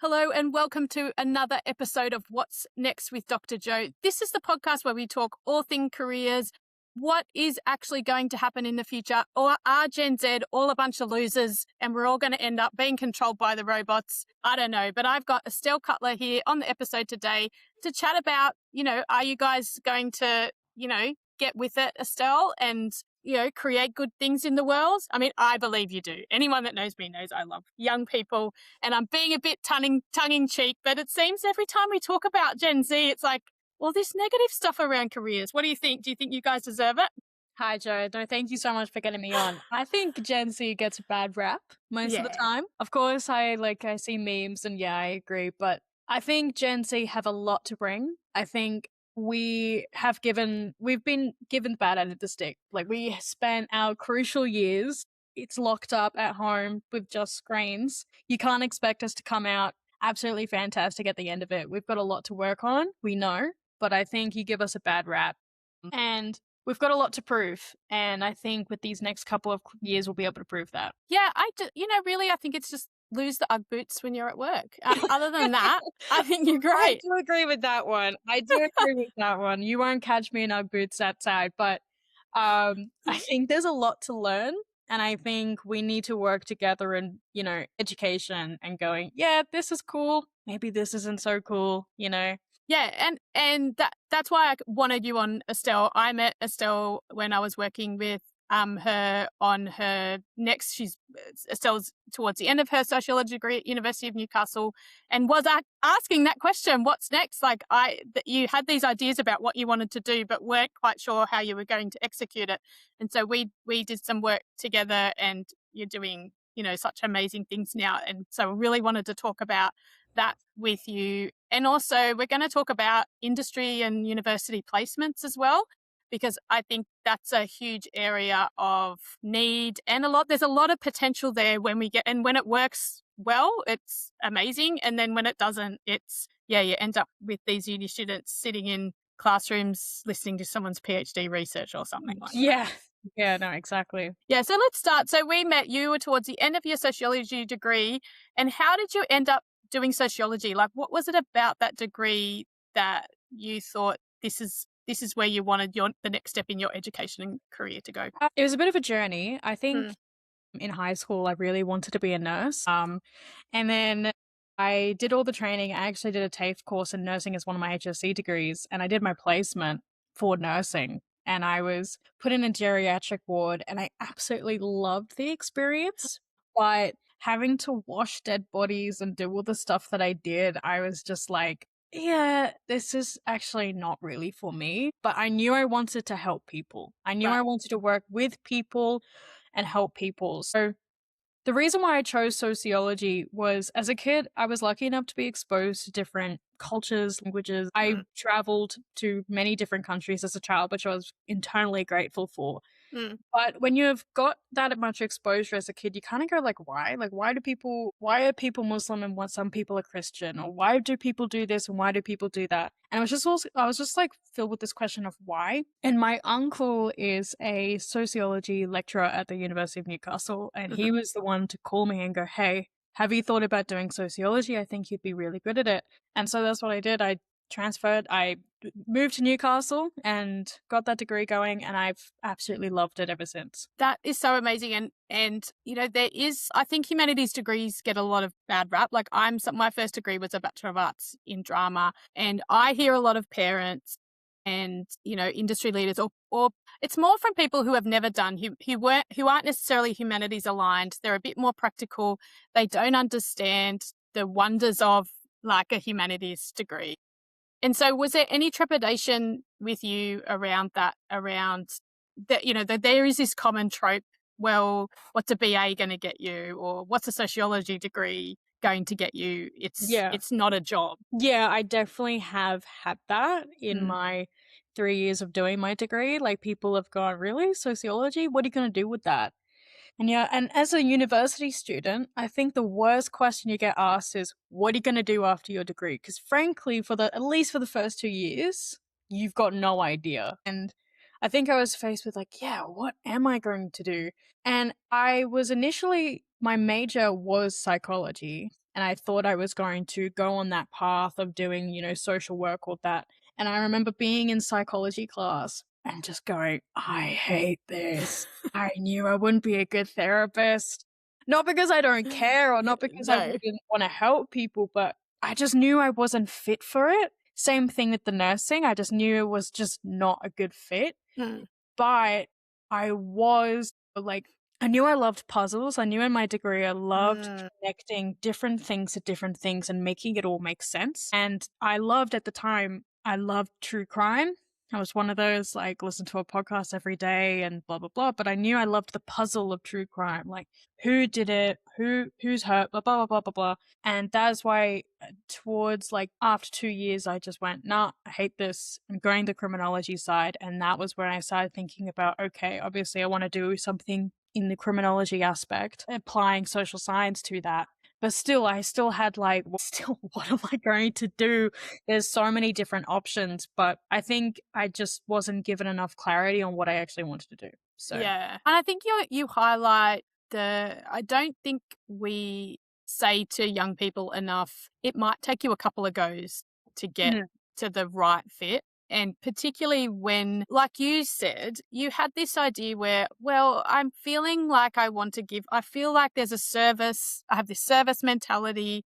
Hello and welcome to another episode of What's Next with Dr. Joe. This is the podcast where we talk all things careers, what is actually going to happen in the future, or are Gen Z all a bunch of losers and we're all going to end up being controlled by the robots? I don't know, but I've got Estelle Cutler here on the episode today to chat about, are you guys going to, get with it, Estelle, and create good things in the world? I mean, I believe you do. Anyone that knows me knows I love young people, and I'm being a bit tongue-in-cheek, but it seems every time we talk about Gen Z, it's like, well, this negative stuff around careers. What do you think? Do you think you guys deserve it? Hi, Joe. No, thank you so much for getting me on. I think Gen Z gets a bad rap most of the time. Of course, I see memes and I agree, but I think Gen Z have a lot to bring. I think we've been given the bad end of the stick. Like, we spent our crucial years, it's locked up at home with just screens. You can't expect us to come out absolutely fantastic at the end of it. We've got a lot to work on, we know, but I think you give us a bad rap. And we've got a lot to prove. And I think with these next couple of years, we'll be able to prove that. Yeah, really, I think it's just lose the Ugg boots when you're at work. Other than that, I think you're great. I do agree with that one. You won't catch me in Ugg boots outside, but I think there's a lot to learn. And I think we need to work together in, education and going, yeah, this is cool. Maybe this isn't so cool, Yeah, and that's why I wanted you on, Estelle. I met Estelle when I was working with her on her next. Estelle's towards the end of her sociology degree at University of Newcastle, and was asking that question, what's next? Like, you had these ideas about what you wanted to do, but weren't quite sure how you were going to execute it. And so we did some work together, and you're doing, such amazing things now. And so we really wanted to talk about that with you. And also we're going to talk about industry and university placements as well, because I think that's a huge area of need, and there's a lot of potential there when it works well, it's amazing. And then when it doesn't, you end up with these uni students sitting in classrooms listening to someone's PhD research or something like that. Yeah, no, exactly. Yeah, so let's start. So we met, you were towards the end of your sociology degree, and how did you end up doing sociology? Like, what was it about that degree that you thought this is where you wanted the next step in your education and career to go? It was a bit of a journey. I think in high school, I really wanted to be a nurse. And then I did all the training. I actually did a TAFE course in nursing as one of my HSC degrees, and I did my placement for nursing. And I was put in a geriatric ward, and I absolutely loved the experience. But having to wash dead bodies and do all the stuff that I did, I was just like, yeah, this is actually not really for me. But I knew I wanted to help people. I knew I wanted to work with people and help people. So the reason why I chose sociology was, as a kid, I was lucky enough to be exposed to different cultures, languages. I traveled to many different countries as a child, which I was internally grateful for. But when you've got that much exposure as a kid, you kind of go like, why? Like, why are people Muslim and some people are Christian? Or why do people do this and why do people do that? And I was just like filled with this question of why. And my uncle is a sociology lecturer at the University of Newcastle, and he was the one to call me and go, hey, have you thought about doing sociology? I think you'd be really good at it. And so that's what I did. I transferred. I moved to Newcastle and got that degree going, and I've absolutely loved it ever since. That is so amazing. And I think humanities degrees get a lot of bad rap. Like, my first degree was a Bachelor of Arts in drama, and I hear a lot of parents and, industry leaders, or it's more from people who have never done, who aren't necessarily humanities aligned. They're a bit more practical. They don't understand the wonders of like a humanities degree. And so was there any trepidation with you around that, that there is this common trope, well, what's a BA going to get you? Or what's a sociology degree going to get you? It's not a job. Yeah, I definitely have had that in my 3 years of doing my degree. Like, people have gone, really? Sociology? What are you going to do with that? And as a university student, I think the worst question you get asked is, what are you going to do after your degree? Because frankly, at least for the first 2 years, you've got no idea. And I think I was faced with like, yeah, what am I going to do? And my major was psychology. and I thought I was going to go on that path of doing, social work or that. And I remember being in psychology class and just going, I hate this. I knew I wouldn't be a good therapist. Not because I don't care or not because I No. wouldn't want to help people, but I just knew I wasn't fit for it. Same thing with the nursing. I just knew it was just not a good fit. But I was like, I knew I loved puzzles. I knew in my degree I loved connecting different things to different things and making it all make sense. And I loved at the time, I loved true crime. I was one of those, like, listen to a podcast every day and blah, blah, blah. But I knew I loved the puzzle of true crime. Like, who did it? Who's hurt? Blah, blah, blah, blah, blah, blah. And that's why towards, like, after 2 years, I just went, nah, I hate this. I'm going the criminology side. And that was when I started thinking about, okay, obviously I want to do something in the criminology aspect, applying social science to that. But still, I still had like, what am I going to do? There's so many different options, but I think I just wasn't given enough clarity on what I actually wanted to do. So yeah, and I think you highlight I don't think we say to young people enough, it might take you a couple of goes to get to the right fit. And particularly when, like you said, you had this idea where, well, I'm feeling like I feel like there's a service, I have this service mentality,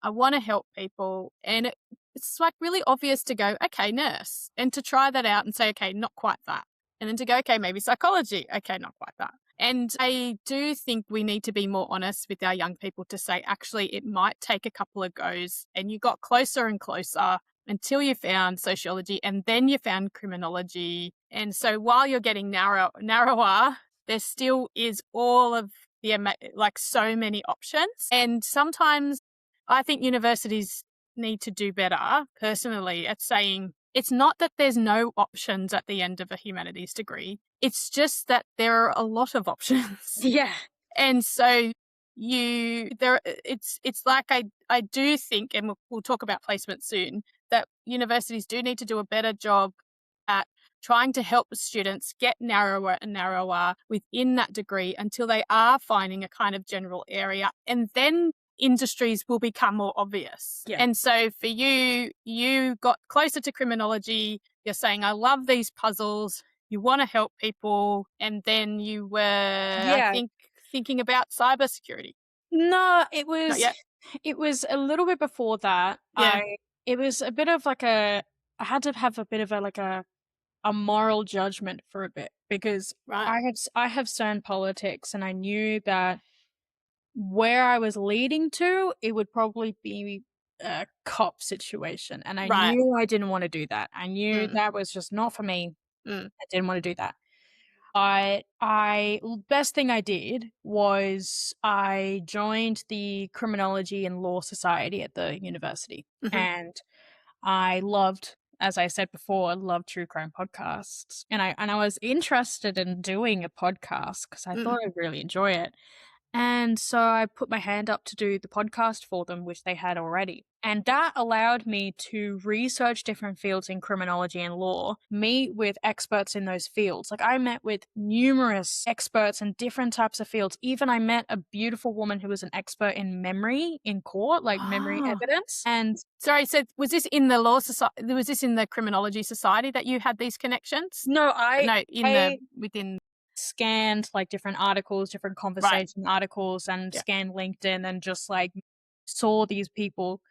I want to help people. And it's like really obvious to go, okay, nurse, and to try that out and say, okay, not quite that. And then to go, okay, maybe psychology, okay, not quite that. And I do think we need to be more honest with our young people to say, actually, it might take a couple of goes, and you got closer and closer until you found sociology, and then you found criminology. And so while you're getting narrower, there still is all of like so many options. And sometimes I think universities need to do better, personally, at saying it's not that there's no options at the end of a humanities degree. It's just that there are a lot of options. yeah. And so it's like I do think, and we'll talk about placement soon, that universities do need to do a better job at trying to help students get narrower and narrower within that degree until they are finding a kind of general area, and then industries will become more obvious. Yeah. And so for you got closer to criminology, you're saying, I love these puzzles, you want to help people, and then you were, I think, thinking about cybersecurity. No, Not yet. it was a little bit before that. Yeah. It was a bit of like I had to have a bit of a moral judgment for a bit because Right. I have CERN politics, and I knew that where I was leading to, it would probably be a cop situation, and I Right. knew I didn't want to do that. I knew that was just not for me. Mm. I didn't want to do that. Best thing I did was I joined the Criminology and Law Society at the university, and I loved, as I said before, loved true crime podcasts, and I was interested in doing a podcast because I thought I'd really enjoy it. And so I put my hand up to do the podcast for them, which they had already. And that allowed me to research different fields in criminology and law, meet with experts in those fields. Like I met with numerous experts in different types of fields. Even I met a beautiful woman who was an expert in memory in court, like memory evidence. And sorry, so was this in the law society? Was this in the criminology society that you had these connections? no, within scanned like different articles, different conversation articles, and scanned LinkedIn and just like saw these people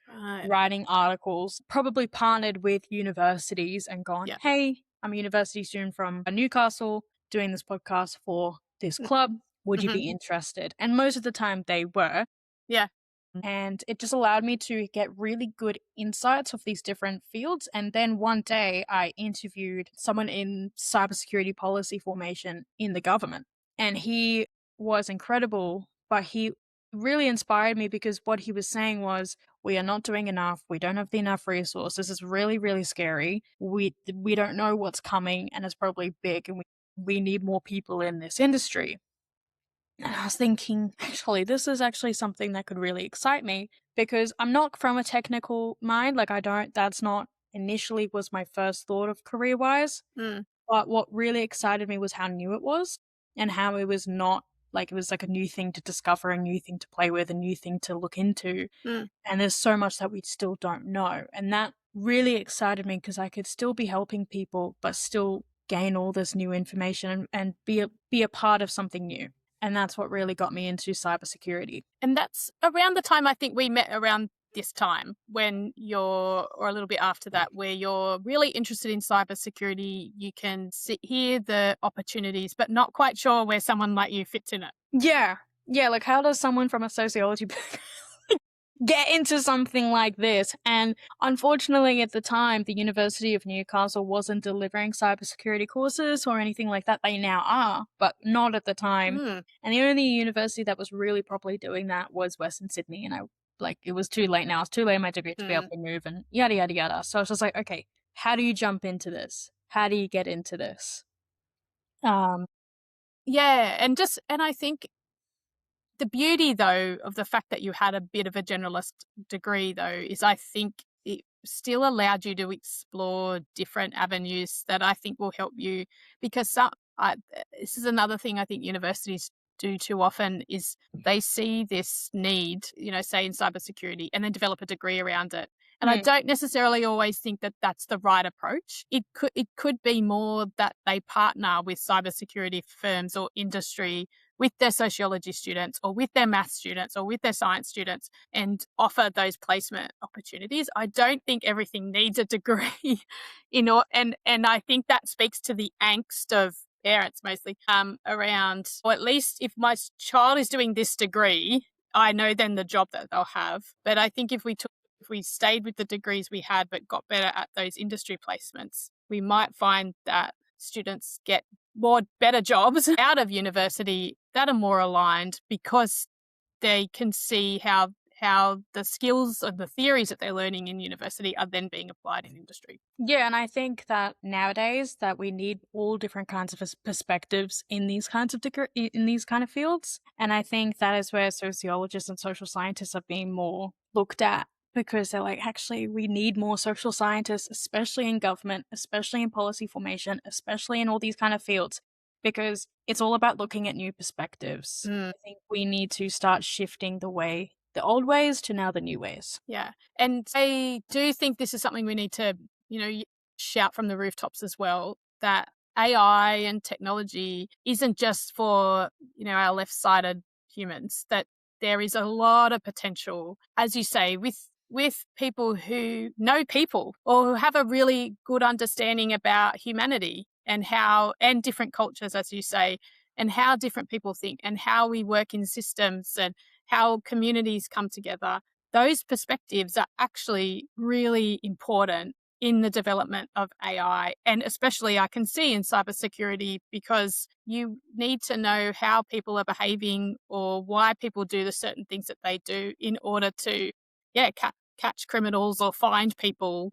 writing articles, probably partnered with universities and gone, hey, I'm a university student from Newcastle doing this podcast for this club. Would you be interested? And most of the time they were. Yeah. And it just allowed me to get really good insights of these different fields. And then one day I interviewed someone in cybersecurity policy formation in the government. And he was incredible, but he really inspired me because what he was saying was, we are not doing enough. We don't have enough resources. This is really, really scary. We don't know what's coming, and it's probably big, and we need more people in this industry. And I was thinking, actually, this is actually something that could really excite me because I'm not from a technical mind. Like that's not initially was my first thought of career-wise. But what really excited me was how new it was and how it was not Like, it was like a new thing to discover, a new thing to play with, a new thing to look into. Mm. And there's so much that we still don't know. And that really excited me because I could still be helping people, but still gain all this new information and be a part of something new. And that's what really got me into cybersecurity. And that's around the time I think we met, around this time when or a little bit after that, where you're really interested in cybersecurity. You can hear the opportunities, but not quite sure where someone like you fits in it. Yeah. Yeah, like how does someone from a sociology background get into something like this? And unfortunately, at the time, the University of Newcastle wasn't delivering cybersecurity courses or anything like that. They now are, but not at the time. And the only university that was really properly doing that was Western Sydney. And it was too late now. It's too late in my degree to be able to move and yada, yada, yada. So I was just like, okay, how do you jump into this? How do you get into this? Yeah. And I think the beauty, though, of the fact that you had a bit of a generalist degree, though, is I think it still allowed you to explore different avenues that I think will help you, because this is another thing I think universities do too often, is they see this need, say in cybersecurity, and then develop a degree around it. And I don't necessarily always think that that's the right approach. It could be more that they partner with cybersecurity firms or industry with their sociology students or with their math students or with their science students and offer those placement opportunities. I don't think everything needs a degree, and I think that speaks to the angst of parents mostly around, or at least if my child is doing this degree, I know then the job that they'll have. But I think if we stayed with the degrees we had but got better at those industry placements, we might find that students get better jobs out of university that are more aligned, because they can see how the skills and the theories that they're learning in university are then being applied in industry. Yeah, and I think that nowadays that we need all different kinds of perspectives in these kinds of in these kind of fields. And I think that is where sociologists and social scientists are being more looked at, because they're like, actually, we need more social scientists, especially in government, especially in policy formation, especially in all these kind of fields, because it's all about looking at new perspectives. I think we need to start shifting the old ways to now the new ways. Yeah. And I do think this is something we need to, shout from the rooftops as well, that AI and technology isn't just for, our left-sided humans, that there is a lot of potential, as you say, with people who know people or who have a really good understanding about humanity and different cultures, as you say, and how different people think and how we work in systems and how communities come together. Those perspectives are actually really important in the development of AI, and especially I can see in cybersecurity, because you need to know how people are behaving or why people do the certain things that they do in order to, catch criminals or find people.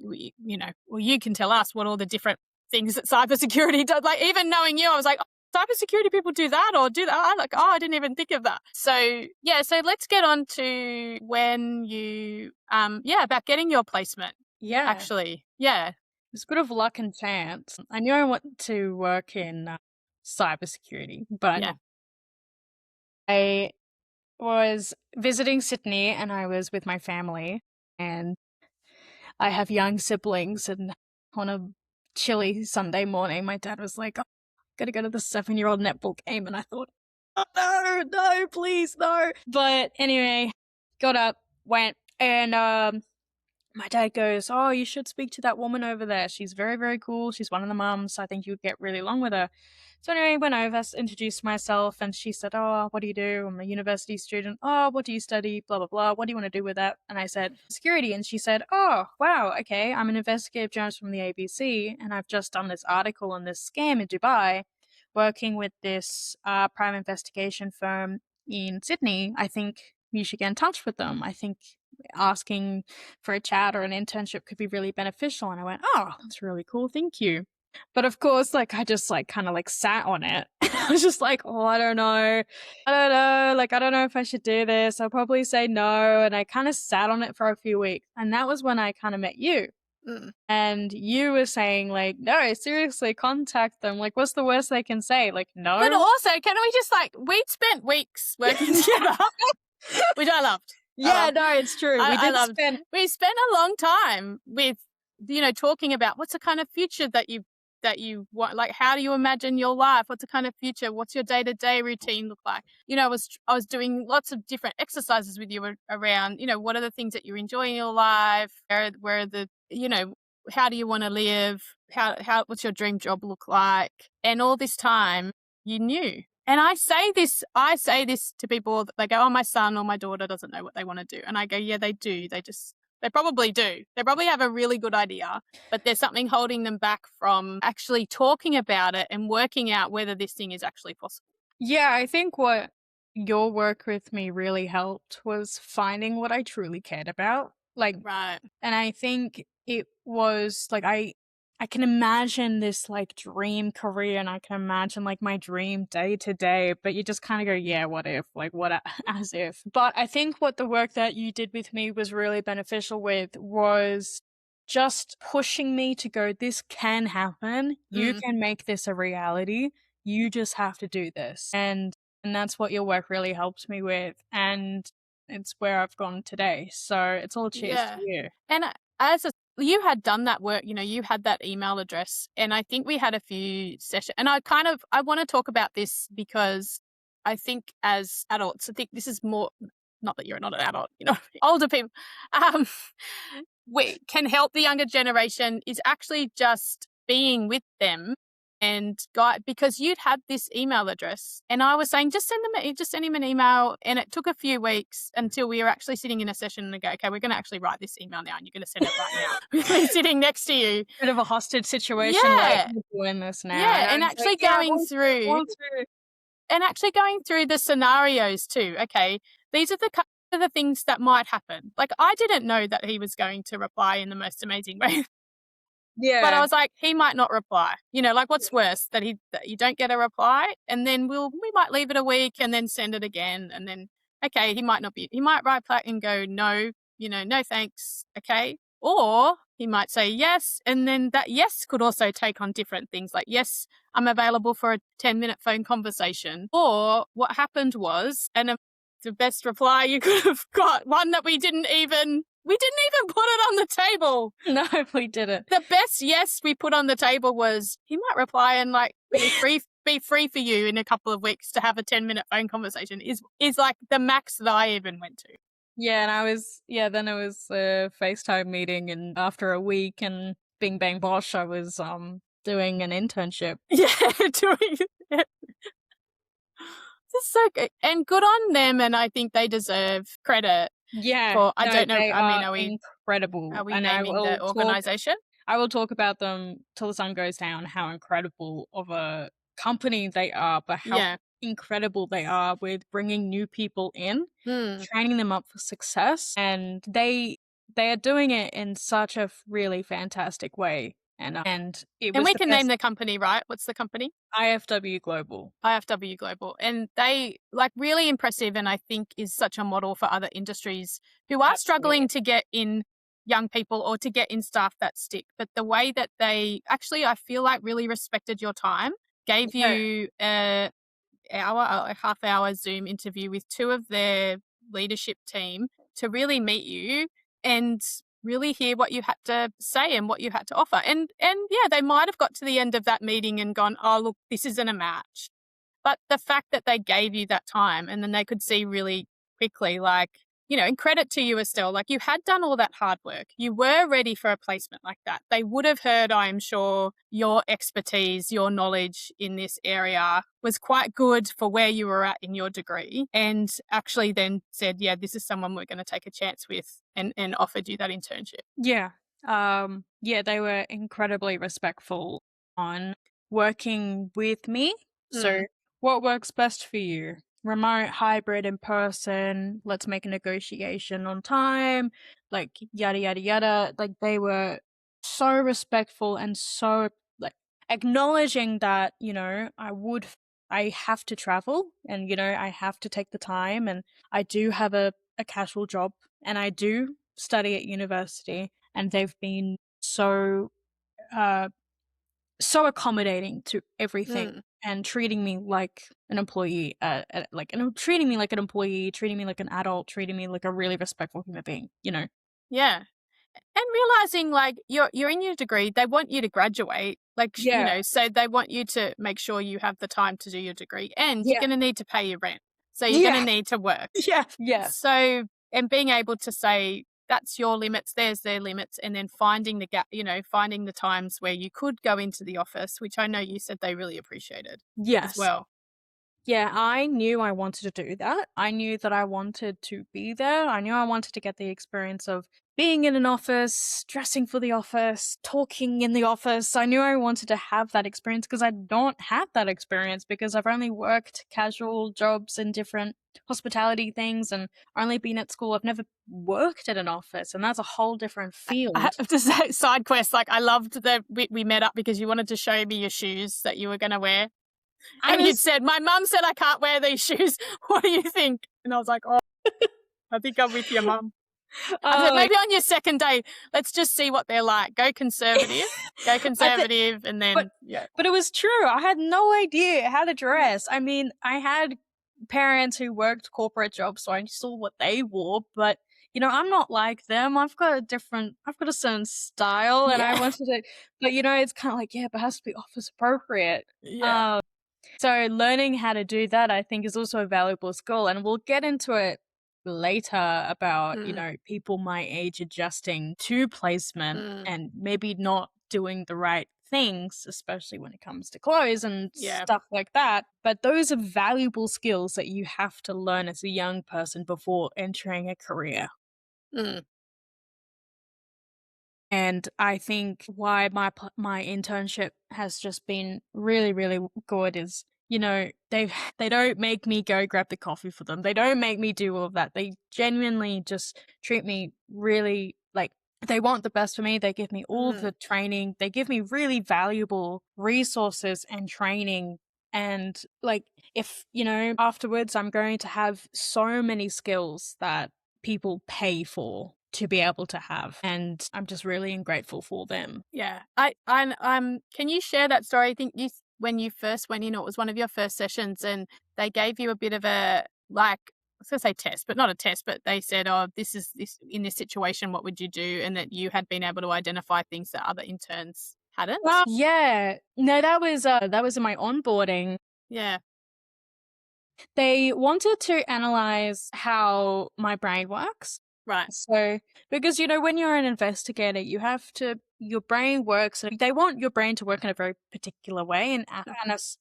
Or you can tell us what all the different things that cybersecurity does. Like, even knowing you, I was like, cybersecurity people do that or do that. I didn't even think of that. So let's get on to when you, about getting your placement. Yeah. Actually, yeah. It's a bit of luck and chance. I knew I wanted to work in cybersecurity, but I was visiting Sydney and I was with my family, and I have young siblings, and on a chilly Sunday morning, my dad was like, gotta go to the 7-year-old netball game. And I thought, oh, no, please, no. But anyway, got up, went, and my dad goes, oh, you should speak to that woman over there. She's very, very cool. She's one of the mums. I think you'd get really along with her. So anyway, went over, introduced myself, and she said, oh, what do you do? I'm a university student. Oh, what do you study? Blah, blah, blah. What do you want to do with that? And I said, security. And she said, oh, wow, okay. I'm an investigative journalist from the ABC, and I've just done this article on this scam in Dubai, working with this private investigation firm in Sydney. I think you should get in touch with them. I think asking for a chat or an internship could be really beneficial. And I went, oh, that's really cool. Thank you. But of course, I just kind of sat on it. I was just like, oh, I don't know. I don't know if I should do this. I'll probably say no. And I kind of sat on it for a few weeks. And that was when I kind of met you. And you were saying, like, no, seriously, contact them. Like, what's the worst they can say? Like, no. But also, can we just we'd spent weeks working together, which I loved. Yeah, no, it's true. We spent a long time with, talking about what's the kind of future that you want, like, how do you imagine your life? What's the kind of future? What's your day-to-day routine look like? I was doing lots of different exercises with you around, what are the things that you enjoy in your life? Where are the, how do you want to live? What's your dream job look like? And all this time you knew. And I say this to people, they go, oh, my son or my daughter doesn't know what they want to do. And I go, yeah, they do. They probably do. They probably have a really good idea, but there's something holding them back from actually talking about it and working out whether this thing is actually possible. Yeah, I think what your work with me really helped was finding what I truly cared about. Right. And I think it was I can imagine this dream career, and I can imagine my dream day to day, but you just kind of go, yeah, what if? As if. But I think what the work that you did with me was really beneficial with was just pushing me to go, this can happen. You can make this a reality. You just have to do this. And that's what your work really helped me with. And it's where I've gone today. So it's all cheers to you. And you had done that work, you had that email address, and I think we had a few sessions. And I want to talk about this because I think as adults, I think this is more, not that you're not an adult, older people, we can help the younger generation is actually just being with them and because you'd had this email address, and I was saying, just send him an email. And it took a few weeks until we were actually sitting in a session and go, okay, we're going to actually write this email now, and you're going to send it right now. We're sitting next to you. Bit of a hostage situation. Yeah. We're doing this now. Yeah. And actually going through the scenarios too. Okay. These are the things that might happen. Like, I didn't know that he was going to reply in the most amazing way. Yeah. But I was like, he might not reply. What's worse, that you don't get a reply, and then we might leave it a week and then send it again, and then okay, he might write back and go, no, no thanks, okay? Or he might say yes, and then that yes could also take on different things, like, yes, I'm available for a 10-minute phone conversation. Or what happened was, and the best reply you could have got, one that we didn't even put it on the table. No, we didn't. The best yes we put on the table was, he might reply and be free for you in a couple of weeks to have a 10-minute phone conversation is like the max that I even went to. Yeah, and then it was a FaceTime meeting, and after a week and bing bang bosh, I was doing an internship. Yeah, doing it. This is so good. And good on them, and I think they deserve credit. Yeah. I don't know. Are we incredible? Are we naming the organization? I will talk about them till the sun goes down, how incredible of a company they are, but how incredible they are with bringing new people in, training them up for success. And they are doing it in such a really fantastic way. And we can name the company, right? What's the company? IFW Global. IFW Global. And they really impressive, and I think is such a model for other industries who are struggling to get in young people or to get in staff that stick. But the way that they actually, I feel like, really respected your time, gave you a half-hour Zoom interview with two of their leadership team to really meet you and really hear what you had to say and what you had to offer. And yeah, they might have got to the end of that meeting and gone, oh, look, this isn't a match. But the fact that they gave you that time, and then they could see really quickly, and credit to you, Estelle, you had done all that hard work. You were ready for a placement like that. They would have heard, I'm sure, your expertise, your knowledge in this area was quite good for where you were at in your degree, and actually then said, yeah, this is someone we're going to take a chance with, and offered you that internship. Yeah. They were incredibly respectful on working with me. So what works best for you? Remote, hybrid, in person, let's make a negotiation on time, yada, yada, yada. They were so respectful and so acknowledging that, I have to travel, and, I have to take the time, and I do have a casual job, and I do study at university, and they've been so so accommodating to everything Mm. and treating me like an employee, treating me like an employee, treating me like an adult, treating me like a really respectful human being, you know? Yeah. And realizing like you're in your degree, they want you to graduate, like Yeah. so they want you to make sure you have the time to do your degree, and you're Yeah. going to need to pay your rent, so you're going to Yeah. need to work. Yeah. Yeah. So, and being able to say that's your limits, there's their limits, and then finding the gap, finding the times where you could go into the office, which I know you said they really appreciated as Yes. well. Yeah, I knew I wanted to do that. I knew that I wanted to be there. I knew I wanted to get the experience of being in an office, dressing for the office, talking in the office. I knew I wanted to have that experience because I don't have that experience because I've only worked casual jobs in different hospitality things and only been at school. I've never worked at an office, and that's a whole different I field. have to say, side quest, like I loved that we met up because you wanted to show me your shoes that you were going to wear. I And you'd was said, my mum said I can't wear these shoes. What do you think? And I was like, oh, I think I'm with your mum. I said, oh maybe on your second day, let's just see what they're like. Go conservative, I th- and But then, yeah. but it was true. I had no idea how to dress. I mean, I had parents who worked corporate jobs, so I saw what they wore, but I'm not like them. I've got a certain style and I Yeah. wanted it, but it's kind of like, yeah, but it has to be office appropriate. Yeah. Um, so learning how to do that, I think, is also a valuable skill, and we'll get into it later about, Mm, people my age adjusting to placement mm, and maybe not doing the right things, especially when it comes to clothes and yeah. stuff like that. But those are valuable skills that you have to learn as a young person before entering a career. Mm, And I think why my internship has just been really, really good is, they don't make me go grab the coffee for them. They don't make me do all of that. They genuinely just treat me really like they want the best for me. They give me all mm, the training. They give me really valuable resources and training. And like if, afterwards I'm going to have so many skills that people pay for to be able to have, and I'm just really grateful for them. yeah. Can you share that story? I think when you first went in, it was one of your first sessions and they gave you a bit of a, like, I was going to say test, but not a test, but they said, oh, this is this in this situation, what would you do? And that you had been able to identify things that other interns hadn't. Yeah. No, that was in my onboarding. Yeah. They wanted to analyze how my brain works. Right. So, because when you're an investigator, your brain works, and they want your brain to work in a very particular way and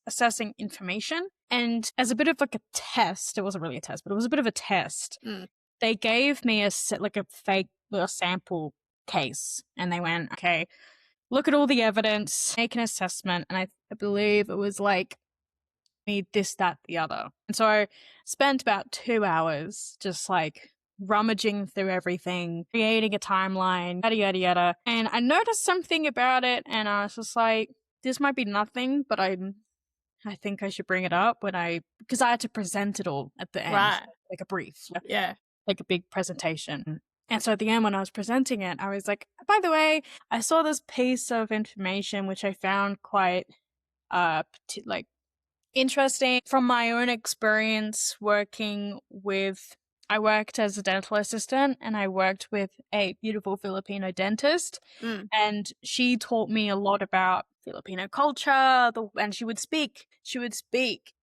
assessing information. And as a bit of like a test, it wasn't really a test, but it was a bit of a test. Mm. They gave me a fake little sample case, and they went, okay, look at all the evidence, make an assessment. And I believe it was like, need this, that, the other. And so I spent about 2 hours just like rummaging through everything, creating a timeline, yada, yada, yada. And I noticed something about it, and I was just like, this might be nothing, but I think I should bring it up because I had to present it all at the end, Right. like a brief, Yeah. like a big presentation. And so at the end, when I was presenting it, I was like, by the way, I saw this piece of information which I found quite like interesting from my own experience I worked as a dental assistant, and I worked with a beautiful Filipino dentist, Mm. and she taught me a lot about Filipino culture, and she would speak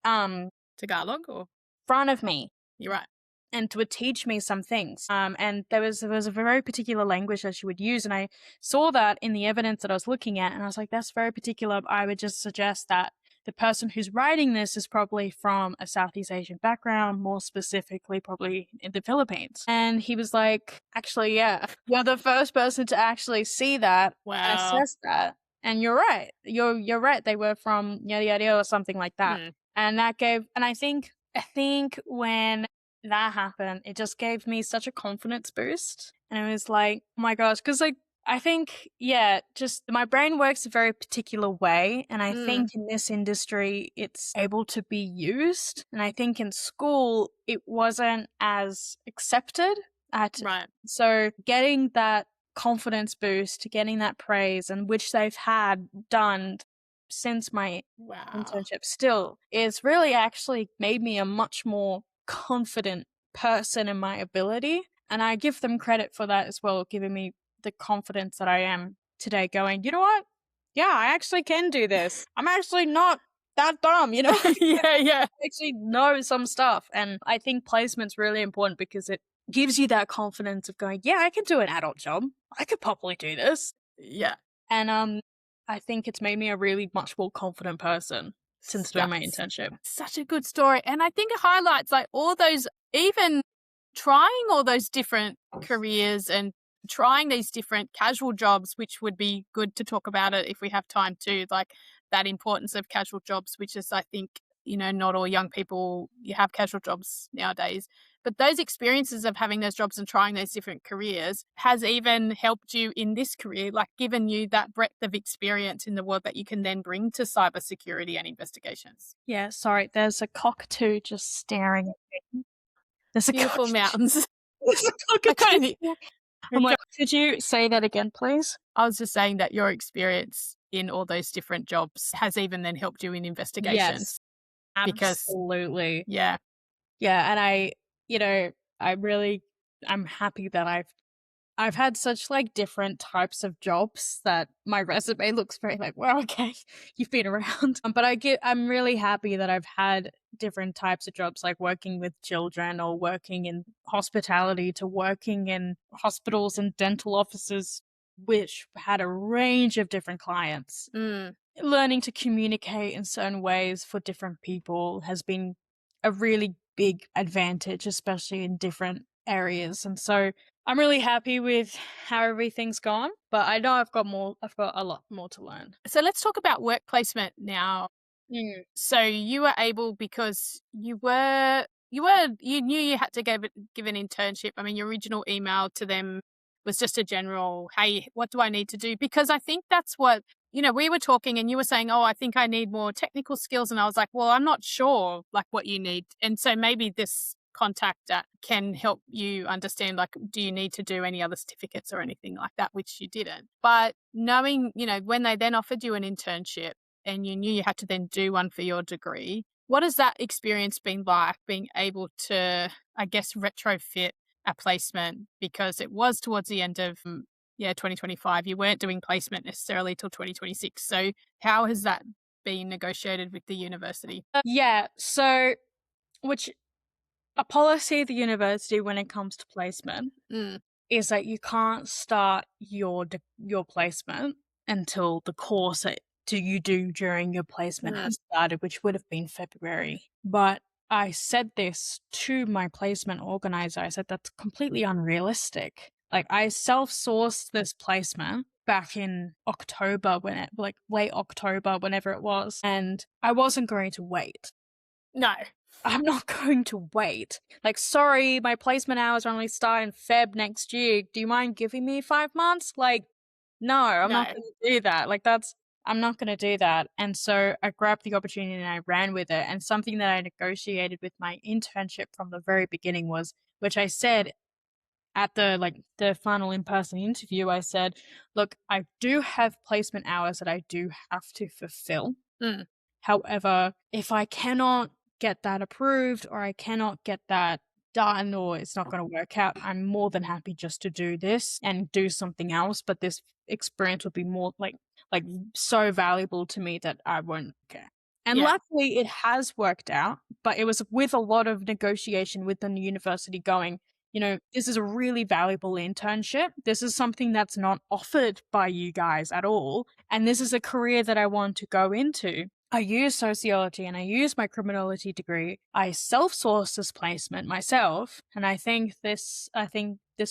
Tagalog, or front of me you're right. and would teach me some things. And there was a very particular language that she would use, and I saw that in the evidence that I was looking at, and I was like, that's very particular. I would just suggest that the person who's writing this is probably from a Southeast Asian background, more specifically, probably in the Philippines. And he was like, actually, yeah, you're the first person to actually see that and Wow. assess that. And you're right. You're right. They were from yada yada or something like that. Mm. And I think when that happened, it just gave me such a confidence boost. And it was like, oh my gosh, because like I think, yeah, just my brain works a very particular way. And I think in this industry, it's able to be used. And I think in school, it wasn't as accepted. Right. So getting that confidence boost, getting that praise, and which they've had done since my Wow. internship still, is really actually made me a much more confident person in my ability. And I give them credit for that as well, giving me the confidence that I am today, going, you know what? Yeah, I actually can do this. I'm actually not that dumb, you know? Yeah, yeah. I actually know some stuff. And I think placement's really important because it gives you that confidence of going, yeah, I can do an adult job. I could probably do this. Yeah. And I think it's made me a really much more confident person since doing my That's internship. such a good story. And I think it highlights like all those, even trying all those different careers and trying these different casual jobs, which would be good to talk about it if we have time to, like that importance of casual jobs, which is, I think, not all young people you have casual jobs nowadays. But those experiences of having those jobs and trying those different careers has even helped you in this career, like given you that breadth of experience in the world that you can then bring to cybersecurity and investigations. Yeah, sorry, there's a cockatoo just staring at me. There's a Beautiful cockatoo. mountains. There's a I cockatoo. kind of, I'm like, could you say that again, please? I was just saying that your experience in all those different jobs has even then helped you in Yes, investigations because, absolutely. yeah. Yeah, and you know, I really I'm happy that I've had such like different types of jobs that my resume looks very like, well, okay, you've been around. But I'm really happy that I've had different types of jobs, like working with children or working in hospitality to working in hospitals and dental offices, which had a range of different clients. Mm. Learning to communicate in certain ways for different people has been a really big advantage, especially in different areas. And so I'm really happy with how everything's gone, but I know I've got a lot more to learn. So let's talk about work placement now. Mm. So you were able because you knew you had to give an internship. I mean, your original email to them was just a general, hey, what do I need to do? Because I think that's what, we were talking and you were saying, oh, I think I need more technical skills. And I was like, well, I'm not sure like what you need. And so maybe this contact that can help you understand, like, do you need to do any other certificates or anything like that, which you didn't. But knowing, when they then offered you an internship, and you knew you had to then do one for your degree. What has that experience been like, being able to, I guess, retrofit a placement? Because it was towards the end of, 2025. You weren't doing placement necessarily till 2026. So how has that been negotiated with the university? Yeah, so which a policy of the university when it comes to placement Mm, is that you can't start your placement until the course that you do during your placement mm, has started, which would have been February. But I said this to my placement organizer. I said that's completely unrealistic. Like I self-sourced this placement back in October like late October, whenever it was, and I wasn't going to wait. no, I'm not going to wait. Like, sorry, my placement hours only start in Feb next year. Do you mind giving me 5 months? Like, no, I'm no. not going to do that. I'm not going to do that. And so I grabbed the opportunity and I ran with it. And something that I negotiated with my internship from the very beginning was, which I said at the final in-person interview, I said, look, I do have placement hours that I do have to fulfill. Mm, However, if I cannot get that approved or I cannot get that done or it's not going to work out, I'm more than happy just to do this and do something else. But this experience would be more like so valuable to me that I won't care. And yeah, luckily it has worked out, but it was with a lot of negotiation with the university going, this is a really valuable internship. This is something that's not offered by you guys at all. And this is a career that I want to go into. I use sociology and I use my criminology degree. I self-sourced this placement myself, and I think this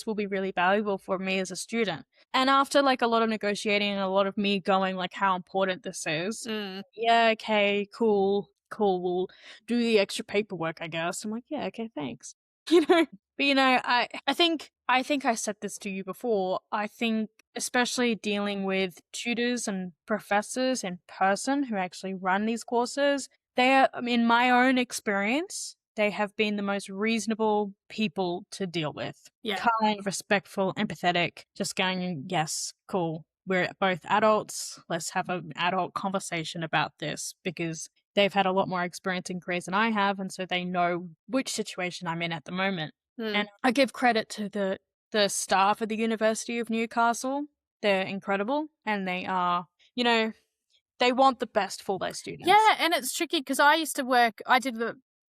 will be really valuable for me as a student. And after like a lot of negotiating and a lot of me going like how important this is, mm, yeah, okay, cool, we'll do the extra paperwork, I guess. I'm like, yeah, okay, thanks. But I think I said this to you before. I think especially dealing with tutors and professors in person who actually run these courses, in my own experience, they have been the most reasonable people to deal with. Yeah. Kind, respectful, empathetic, just going, yes, cool. We're both adults. Let's have an adult conversation about this, because they've had a lot more experience in careers than I have, and so they know which situation I'm in at the moment. And I give credit to the staff at the University of Newcastle. They're incredible, and they are, they want the best for their students. Yeah, and it's tricky because I used to work. I did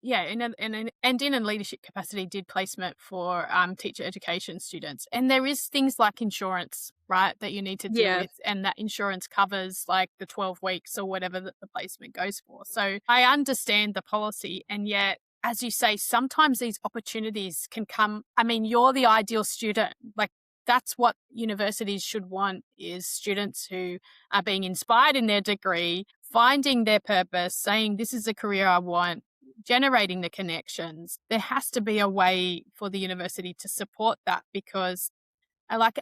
in a leadership capacity, did placement for teacher education students, and there is things like insurance, right, that you need to deal with, and that insurance covers like the 12 weeks or whatever that the placement goes for. So I understand the policy, and yet, as you say, sometimes these opportunities can come. I mean, you're the ideal student, like. That's what universities should want, is students who are being inspired in their degree, finding their purpose, saying, this is a career I want, generating the connections. There has to be a way for the university to support that, because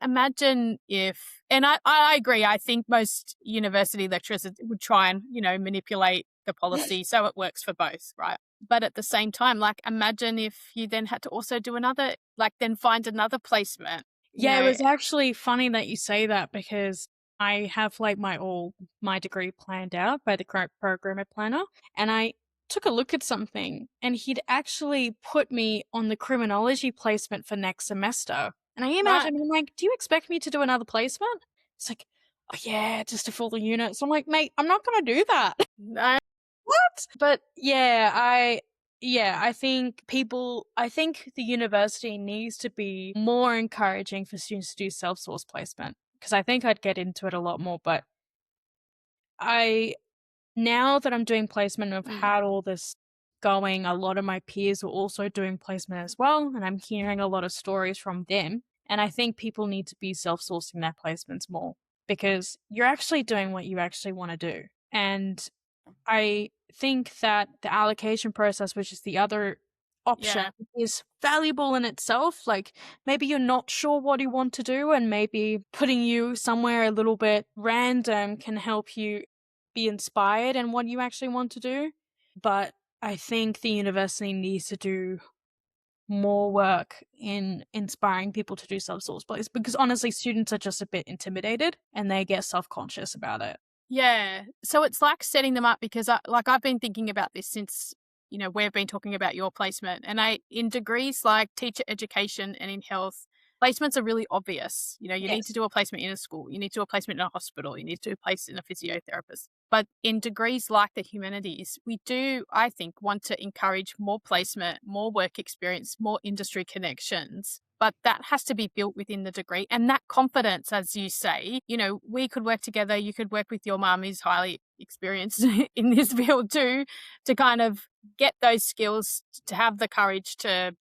imagine if, and I agree, I think most university lecturers would try and, manipulate the policy so it works for both, right? But at the same time, imagine if you then had to also do another, then find another placement. Yeah, it was actually funny that you say that, because I have my degree planned out by the programmer planner, and I took a look at something, and he'd actually put me on the criminology placement for next semester. And I emailed him, and I'm like, do you expect me to do another placement? It's like, oh yeah, just to fill the unit. So I'm like, mate, I'm not going to do that. No. What? But I think the university needs to be more encouraging for students to do self-source placement, because I think I'd get into it a lot more. But now that I'm doing placement, I've had all this going, a lot of my peers are also doing placement as well, and I'm hearing a lot of stories from them. And I think people need to be self-sourcing their placements more, because you're actually doing what you actually want to do. And I think that the allocation process, which is the other option, is valuable in itself. Like, maybe you're not sure what you want to do, and maybe putting you somewhere a little bit random can help you be inspired in what you actually want to do. But I think the university needs to do more work in inspiring people to do self-source plays, because honestly, students are just a bit intimidated and they get self-conscious about it. Yeah. So it's like setting them up, because I've been thinking about this since, we've been talking about your placement, and in degrees like teacher education and in health, placements are really obvious. You need to do a placement in a school, you need to do a placement in a hospital, you need to do a place in a physiotherapist. But in degrees like the humanities, we do, I think, want to encourage more placement, more work experience, more industry connections. But that has to be built within the degree. And that confidence, as you say, we could work together. You could work with your mum, who's highly experienced in this field too, to kind of get those skills, to have the courage to,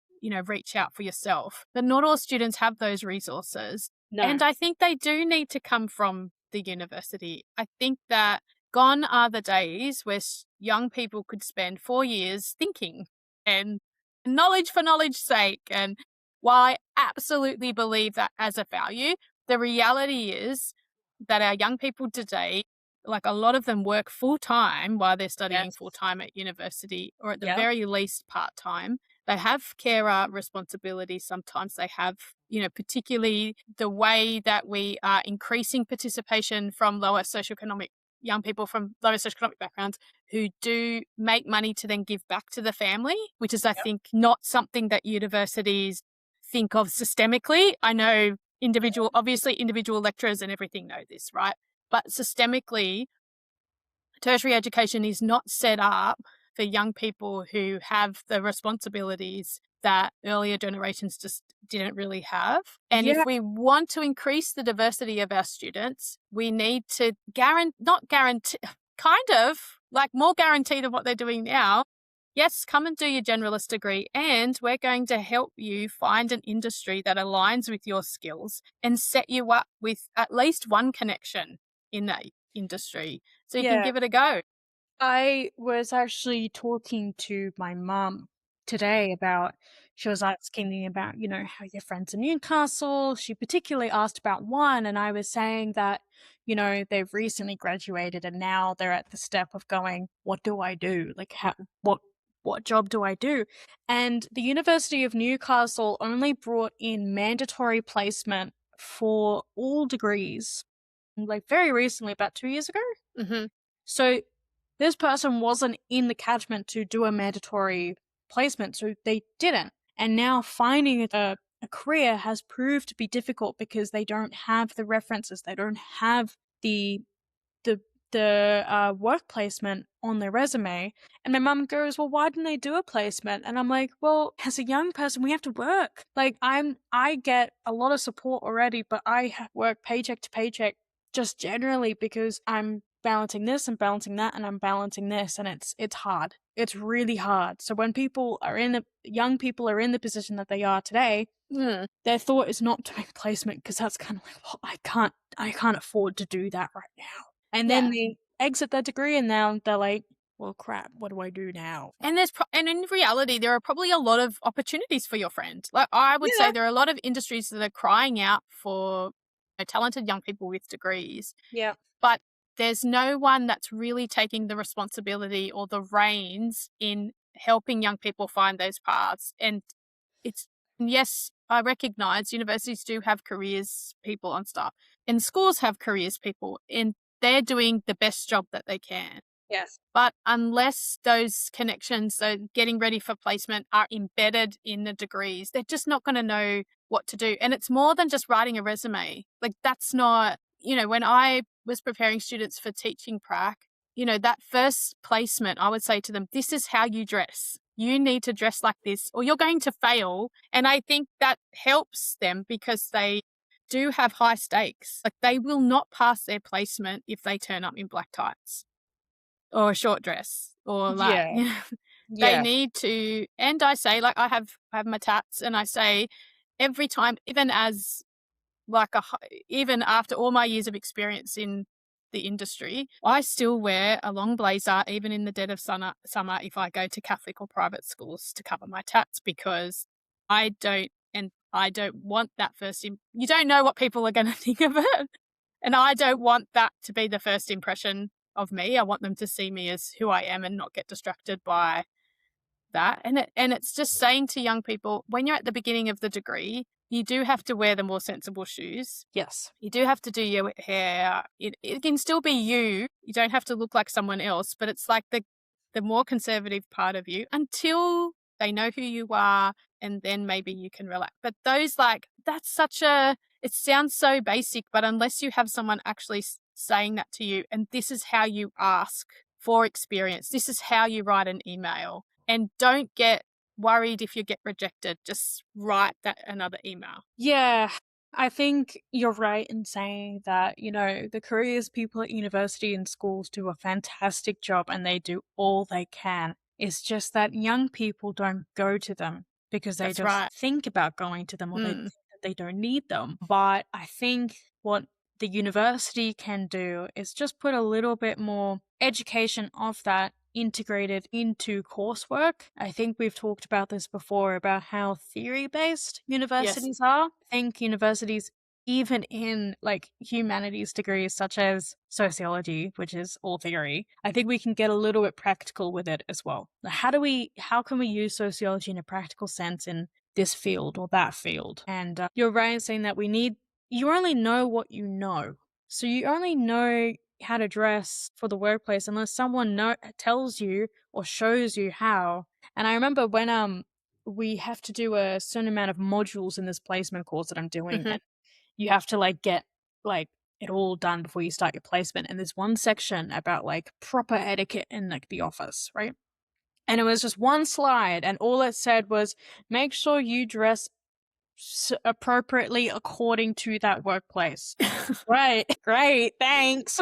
reach out for yourself. But not all students have those resources. No. And I think they do need to come from the university. I think that gone are the days where young people could spend 4 years thinking and knowledge for knowledge's sake. And while I absolutely believe that as a value, the reality is that our young people today, a lot of them work full-time while they're studying full-time at university, or at the very least part-time. They have carer responsibilities. Sometimes they have, particularly the way that we are increasing participation from young people from lower socioeconomic backgrounds who do make money to then give back to the family, which is, I think, not something that universities think of systemically. I know individual lecturers and everything know this, right? But systemically, tertiary education is not set up for young people who have the responsibilities that earlier generations just didn't really have. And if we want to increase the diversity of our students, we need to more guaranteed of what they're doing now. Yes, come and do your generalist degree, and we're going to help you find an industry that aligns with your skills and set you up with at least one connection in that industry so you can give it a go. I was actually talking to my mum today she was asking me about, how your friends in Newcastle. She particularly asked about one, and I was saying that, they've recently graduated and now they're at the step of going, what do I do? What what job do I do? And the University of Newcastle only brought in mandatory placement for all degrees, like very recently, about 2 years ago. Mm-hmm. So this person wasn't in the catchment to do a mandatory placement, so they didn't. And now finding a career has proved to be difficult because they don't have the references, they don't have the the work placement on their resume. And my mum goes, well, why didn't they do a placement? And I'm like, well, as a young person, we have to work. Like I get a lot of support already, but I work paycheck to paycheck just generally because I'm balancing this and balancing that and I'm balancing this, and it's hard. It's really hard. So when young people are in the position that they are today, their thought is not to make a placement because that's kind of like, well, I can't afford to do that right now. And then they exit their degree and now they're like, well, crap, what do I do now? And and in reality, there are probably a lot of opportunities for your friend. Like I would say there are a lot of industries that are crying out for talented young people with degrees. Yeah. But there's no one that's really taking the responsibility or the reins in helping young people find those paths. And yes, I recognize universities do have careers people on staff and schools have careers people, and they're doing the best job that they can. Yes. But unless those connections, so getting ready for placement, are embedded in the degrees, they're just not going to know what to do. And it's more than just writing a resume. Like that's not, when I was preparing students for teaching prac, that first placement, I would say to them, this is how you dress. You need to dress like this or you're going to fail. And I think that helps them because they do have high stakes. Like they will not pass their placement if they turn up in black tights or a short dress or like, they need to. And I say, like, I have my tats, and I say every time, even after all my years of experience in the industry, I still wear a long blazer, even in the dead of summer if I go to Catholic or private schools to cover my tats, because I don't want that you don't know what people are going to think of it. And I don't want that to be the first impression of me. I want them to see me as who I am and not get distracted by that. And it's just saying to young people, when you're at the beginning of the degree, you do have to wear the more sensible shoes. Yes. You do have to do your hair. It can still be you. You don't have to look like someone else, but it's like the more conservative part of you until they know who you are, and then maybe you can relax. But it sounds so basic, but unless you have someone actually saying that to you, and this is how you ask for experience, this is how you write an email, and don't get worried if you get rejected, just write another email. Yeah, I think you're right in saying that, the careers people at university and schools do a fantastic job and they do all they can. It's just that young people don't go to them because they think about going to them, or they think that they don't need them. But I think what the university can do is just put a little bit more education of that integrated into coursework. I think we've talked about this before, about how theory-based universities are. I think universities, even in like humanities degrees such as sociology, which is all theory, I think we can get a little bit practical with it as well. How can we use sociology in a practical sense in this field or that field? And you're right in saying that you only know what you know. So you only know how to dress for the workplace unless someone tells you or shows you how. And I remember when we have to do a certain amount of modules in this placement course that I'm doing, and you have to get it all done before you start your placement. And there's one section about proper etiquette in the office, right? And it was just one slide, and all it said was, make sure you dress appropriately according to that workplace. Right, great, thanks.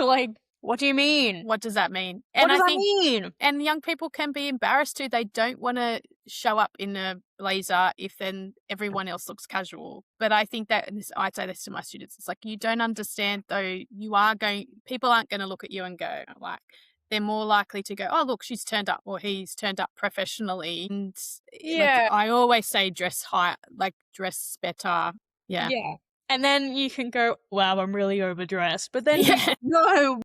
What do you mean? What does that mean? What does that mean? And young people can be embarrassed too. They don't want to show up in a blazer if then everyone else looks casual. But I think that, and I say this to my students, it's like, you don't understand though. People aren't going to look at you and go they're more likely to go, oh, look, she's turned up, or he's turned up professionally. And I always say dress better. Yeah. Yeah. And then you can go, wow, I'm really overdressed. But then no,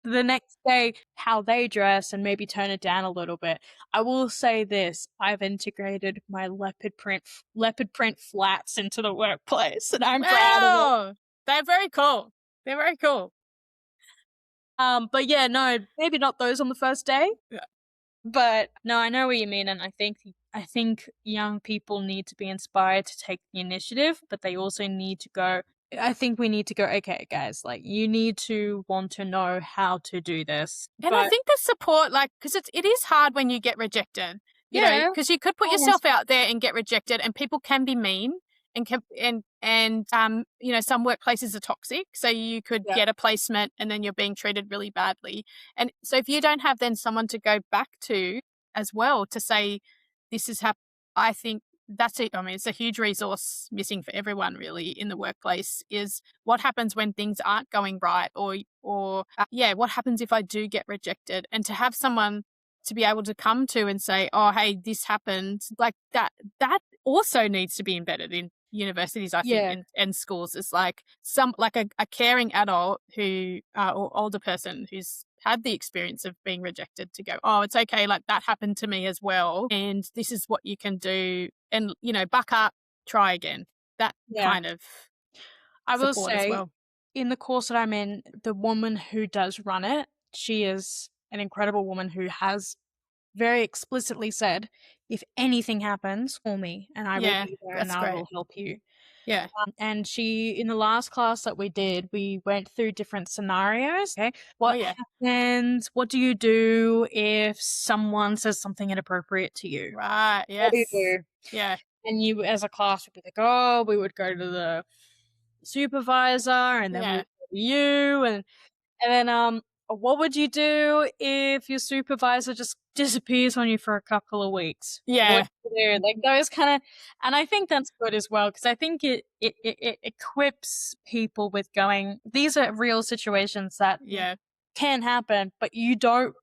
the next day how they dress and maybe tone it down a little bit. I will say this, I've integrated my leopard print flats into the workplace, and I'm proud of it. Wow! They're very cool. They're very cool. But yeah, no, maybe not those on the first day. Yeah. But no, I know what you mean, and I think young people need to be inspired to take the initiative, but they also need to go. I think we need to go, okay, guys, like you need to want to know how to do this. And I But think the support, like, because it is hard when you get rejected, yeah, because you could put honest- yourself out there and get rejected, and people can be mean, and some workplaces are toxic, so you could yeah, get a placement and then you're being treated really badly. And so if you don't have then someone to go back to as well to say, this is how, I think that's it. I mean, it's a huge resource missing for everyone really in the workplace, is what happens when things aren't going right, or what happens if I do get rejected, and to have someone to be able to come to and say, oh, hey, this happened, like that also needs to be embedded in universities, I think, yeah, and schools. Is like a caring adult who or older person who's had the experience of being rejected, to go, oh, it's okay, like that happened to me as well, and this is what you can do, and buck up, try again, that yeah. kind of I will support as say, well. in the course that I'm in, the woman who does run it, she is an incredible woman who has very explicitly said, "If anything happens, call me, and I will Yeah, be there, and that's I great. will help you." Yeah. And she, in the last class that we did, we went through different scenarios. Okay, Oh what yeah. happens? What do you do if someone says something inappropriate to you? Right. What do you Yes. do? Yeah. And you, as a class, would be like, "Oh, we would go to the supervisor, and then we Yeah. would go to you, and then, what would you do if your supervisor just disappears on you for a couple of weeks? What Yeah. do you do?" Like, those kinda, and I think that's good as well, because I think it equips people with going, "These are real situations that Yeah. can happen, but you don't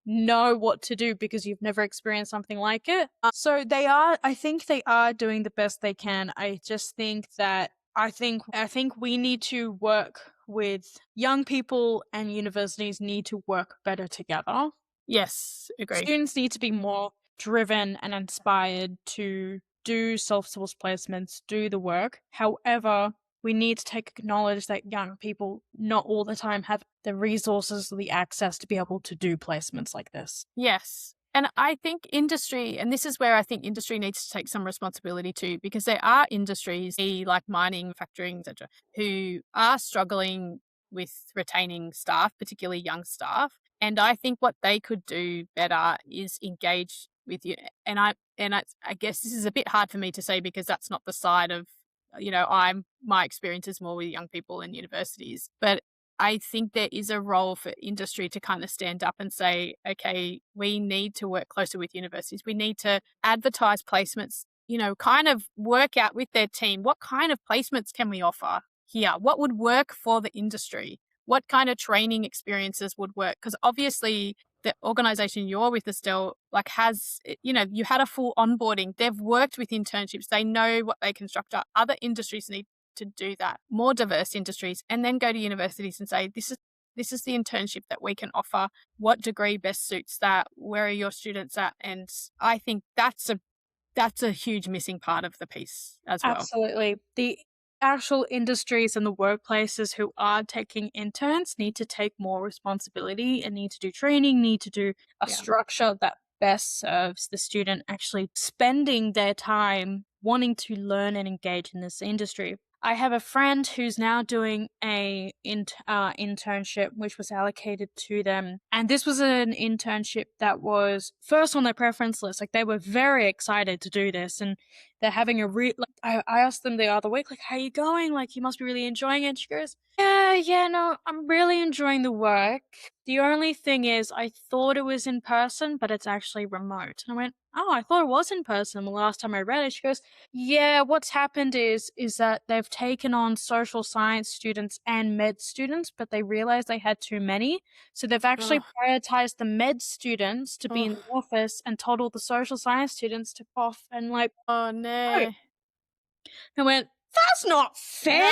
know what to do because you've never experienced something like it." So I think they are doing the best they can. I just think that I think we need to work with young people, and universities need to work better together. Yes. Agree. Students need to be more driven and inspired to do self-source placements, do the work. However, we need to take acknowledge that young people not all the time have the resources or the access to be able to do placements like this. Yes. And I think industry, and this is where I think industry needs to take some responsibility too, because there are industries like mining, factoring, etc., who are struggling with retaining staff, particularly young staff. And I think what they could do better is engage with you. I guess this is a bit hard for me to say, because that's not the side of, my experience is more with young people in universities. But I think there is a role for industry to kind of stand up and say, okay, we need to work closer with universities. We need to advertise placements, kind of work out with their team, what kind of placements can we offer here? What would work for the industry? What kind of training experiences would work? Because obviously, the organization you're with, Estelle, like you had a full onboarding. They've worked with internships. They know what they can structure. Other industries need to do that, more diverse industries, and then go to universities and say, this is the internship that we can offer. What degree best suits that? Where are your students at? And I think that's a huge missing part of the piece as well. Absolutely. The actual industries and the workplaces who are taking interns need to take more responsibility and need to do training, need to do a Yeah. structure that best serves the student actually spending their time wanting to learn and engage in this industry. I have a friend who's now doing a internship which was allocated to them, and this was an internship that was first on their preference list. Like, they were very excited to do this, and they're having a like, I asked them the other week, like, "How you going? Like, you must be really enjoying it." She goes, "Yeah, yeah, no, I'm really enjoying the work. The only thing is, I thought it was in person, but it's actually remote." And I went, "Oh, I thought it was in person the last time I read it." She goes, "Yeah, what's happened is that they've taken on social science students and med students, but they realized they had too many. So they've actually Oh, prioritized the med students to be in oh, the office and told all the social science students to off." And like, oh "Oh." no. I went, "That's not fair."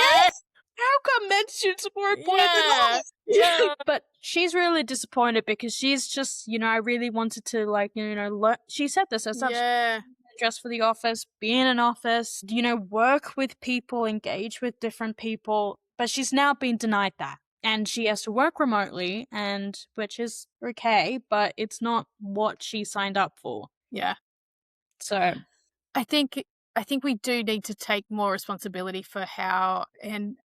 how come men's students are more important than Yeah. us? Yeah. But she's really disappointed because she's just, I really wanted to, like, learn. She said this herself. Yeah. Dress for the office, be in an office, work with people, engage with different people. But she's now been denied that. And she has to work remotely, and which is okay, but it's not what she signed up for. Yeah. So I think we do need to take more responsibility for how, and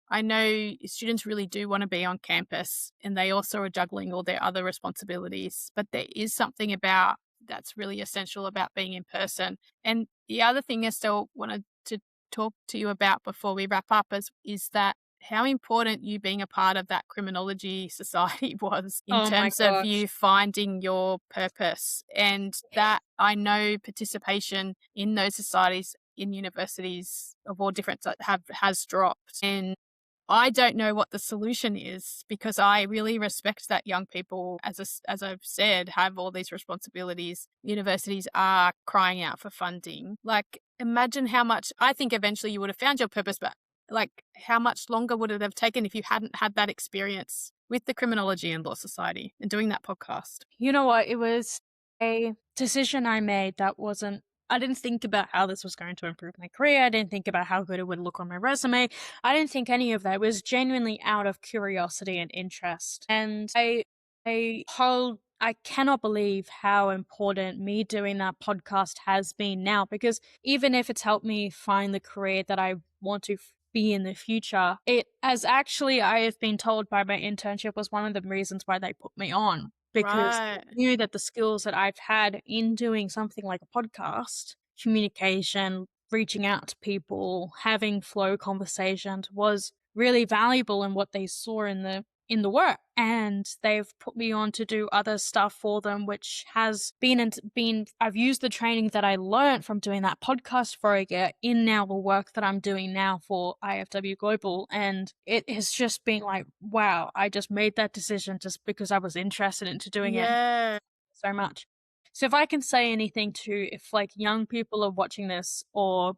I know students really do want to be on campus and they also are juggling all their other responsibilities, but there is something about that's really essential about being in person. And the other thing I still wanted to talk to you about before we wrap up is that how important you being a part of that criminology society was in oh my terms of gosh. you finding your purpose. And that I know participation in those societies in universities of all different has dropped. And I don't know what the solution is because I really respect that young people, as I've said, have all these responsibilities. Universities are crying out for funding. Like, imagine how much, I think eventually you would have found your purpose, but like, how much longer would it have taken if you hadn't had that experience with the Criminology and Law Society and doing that podcast? You know what? It was a decision I made that wasn't, I didn't think about how this was going to improve my career. I didn't think about how good it would look on my resume. I didn't think any of that. It was genuinely out of curiosity and interest. And I cannot believe how important me doing that podcast has been now, because even if it's helped me find the career that I want to be in the future, it as actually I have been told by my internship was one of the reasons why they put me on, because Right. I knew that the skills that I've had in doing something like a podcast, communication, reaching out to people, having flow conversations was really valuable in what they saw in the work. And they've put me on to do other stuff for them, which has been I've used the training that I learned from doing that podcast for a year in now the work that I'm doing now for IFW Global. And it has just been like, wow, I just made that decision just because I was interested into doing it Yeah. so much. So if I can say anything to, if like young people are watching this, or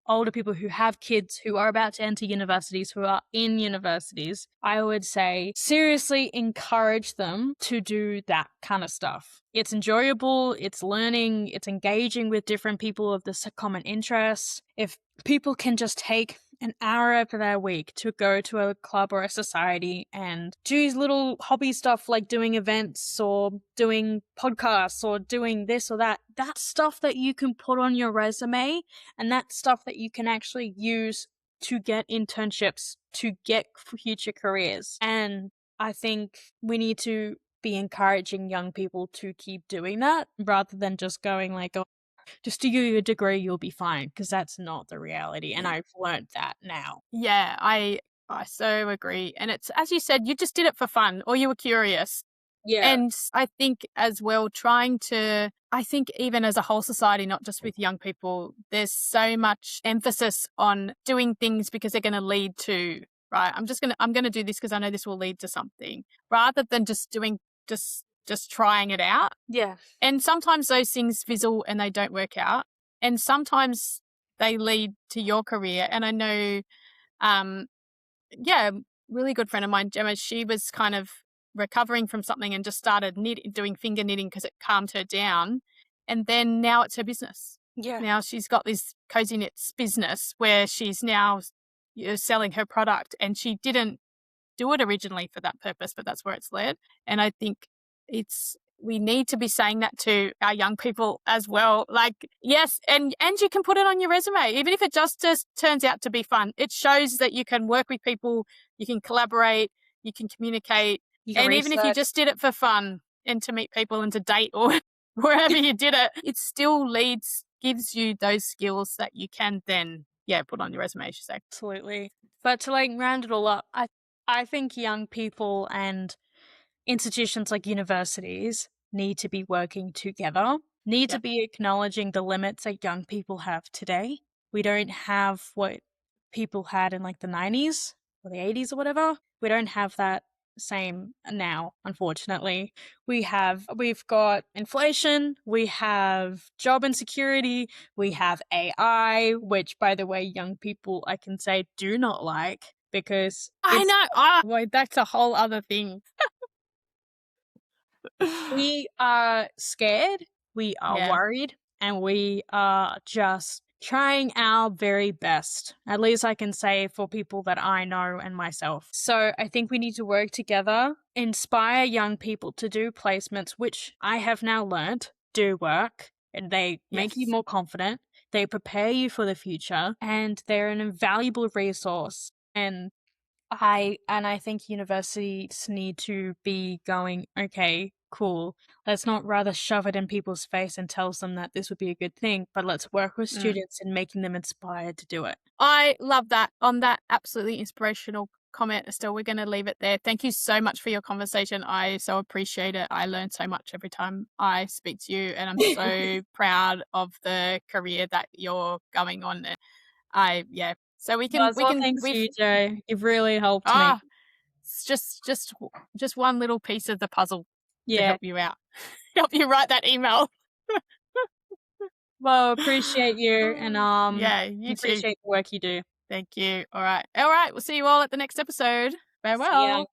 older people who have kids who are about to enter universities, who are in universities, I would say seriously encourage them to do that kind of stuff. It's enjoyable, it's learning, it's engaging with different people of this common interests. If people can just take an hour out of their week to go to a club or a society and do little hobby stuff like doing events or doing podcasts or doing this or that, that's stuff that you can put on your resume, and that's stuff that you can actually use to get internships, to get future careers. And I think we need to be encouraging young people to keep doing that rather than just going like, oh, just do your degree, you'll be fine, because that's not the reality. And I've learned that now. Yeah, I so agree. And it's, as you said, you just did it for fun or you were curious. Yeah. And I think as well, I think even as a whole society, not just with young people, there's so much emphasis on doing things because they're going to lead to, right? I'm going to do this because I know this will lead to something, rather than just trying it out. Yeah. And sometimes those things fizzle and they don't work out. And sometimes they lead to your career. And I know, really good friend of mine, Gemma, she was kind of recovering from something and just started doing finger knitting because it calmed her down. And then now it's her business. Yeah. Now she's got this Cozy Knits business where she's now selling her product, and she didn't do it originally for that purpose, but that's where it's led. And I think we need to be saying that to our young people as well. Like, yes, and you can put it on your resume, even if it just turns out to be fun. It shows that you can work with people, you can collaborate, you can communicate, and even if you just did it for fun and to meet people and to date or wherever you did it, it still gives you those skills that you can then, put on your resume, I should say. Absolutely. But to like round it all up, I think young people and institutions like universities need to be working together, need to be acknowledging the limits that young people have today. We don't have what people had in like the 90s or the 80s or whatever. We don't have that same now, unfortunately. We've got inflation, we have job insecurity, we have AI, which by the way, young people I can say do not like. because I know. Oh, well, that's a whole other thing. We are scared, we are Yeah. worried, and we are just trying our very best. At least I can say for people that I know and myself. So I think we need to work together, inspire young people to do placements, which I have now learnt do work, and they make you Yes. more confident. They prepare you for the future, and they're an invaluable resource. And I think universities need to be going, okay, cool. Let's not rather shove it in people's face and tell them that this would be a good thing, but let's work with students in making them inspired to do it. I love that. On that absolutely inspirational comment, Estelle, we're going to leave it there. Thank you so much for your conversation. I so appreciate it. I learn so much every time I speak to you, and I'm so proud of the career that you're going on. And so we can, Thanks to you, Joe. You've really helped me. It's just one little piece of the puzzle to Yeah. help you out, help you write that email. Well, appreciate you, and Yeah, you too. appreciate the work you do. Thank you. All right. We'll see you all at the next episode. Farewell.